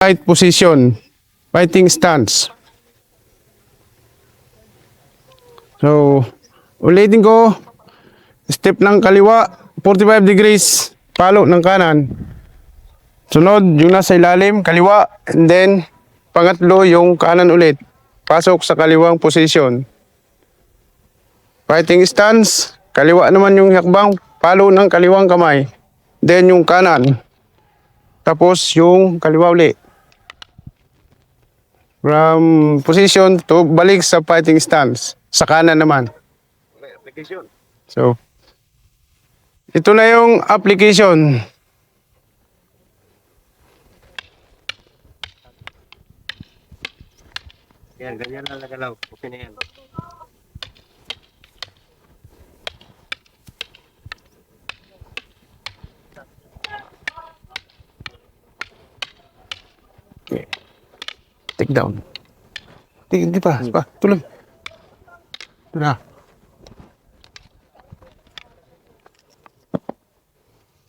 Right position, fighting stance. So, ulitin ko, step ng kaliwa, 45 degrees, palo ng kanan. Sunod, yung nasa ilalim, kaliwa, and then, pangatlo, yung kanan ulit. Pasok sa kaliwang position. Fighting stance, kaliwa naman yung hakbang, palo ng kaliwang kamay. Then, yung kanan. Tapos, yung kaliwa ulit. From position to balik sa fighting stance. Sa kanan naman. So, ito na yung application. Yan, ganyan lang nagalaw. Okay na yan. Take down. Hindi pa. Tuloy. Ito na.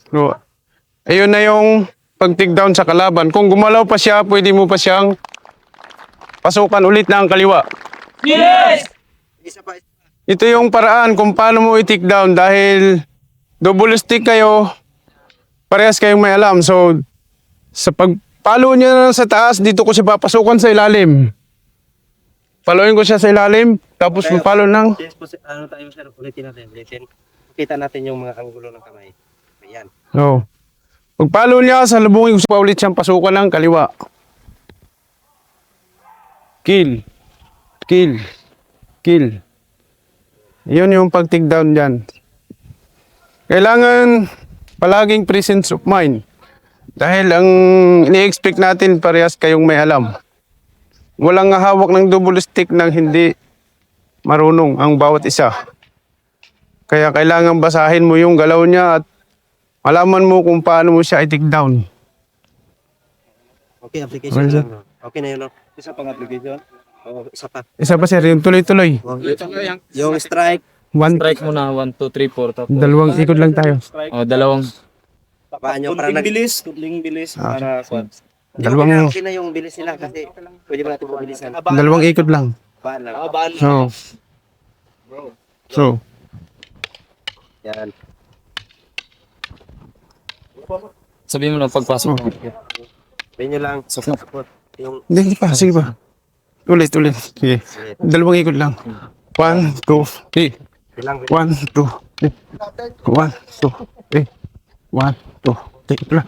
So, ayun na yung pag-take down sa kalaban. Kung gumalaw pa siya, pwede mo pa siyang pasukan ulit ng kaliwa. Yes! Isa pa. Ito yung paraan kung paano mo i-take down dahil double stick kayo, parehas kayong may alam. So, sa pagpalo niya na sa taas, dito ko siya papasukan sa ilalim. Paluin ko siya sa ilalim, tapos palo ng... Yes, ano tayo sir, ulitin natin. Kita natin yung mga anggulo ng kamay. Ayan. So, pagpalo niya, salubungin ko pa ulit siyang pasukan ng kaliwa. Kill. Kill. Kill. Yun yung pag-take down dyan. Kailangan palaging presence of mind. Dahil ang ini-expect natin parehas kayong may alam. Walang hawak ng double stick nang hindi marunong ang bawat isa. Kaya kailangan basahin mo yung galaw niya at malaman mo kung paano mo siya i-take down. Okay, application lang. No? Okay na yun, no? Isa pang application? Oo, isa pa. Isa pa sir, yung tuloy-tuloy. Yung strike. Strike muna, 1, 2, 3, 4. Tapos, Dalawang ikot lang tayo. dalawang. Paano para Tudling bilis para Dalawang, okay na yung bilis nila kasi pwede ba natin mabilisan? dalawang ikot lang. Baan lang. So, Yan. Sabihin mo lang pagpasok mo. Sabihin nyo lang. Support. Yung hindi pa, sige pa. Ulit. Sige. Dalawang ikot lang. 1, 2, 3. bilang. 1, 2, 3. 1, 2, 3. 1, 2, 3. Ito lang.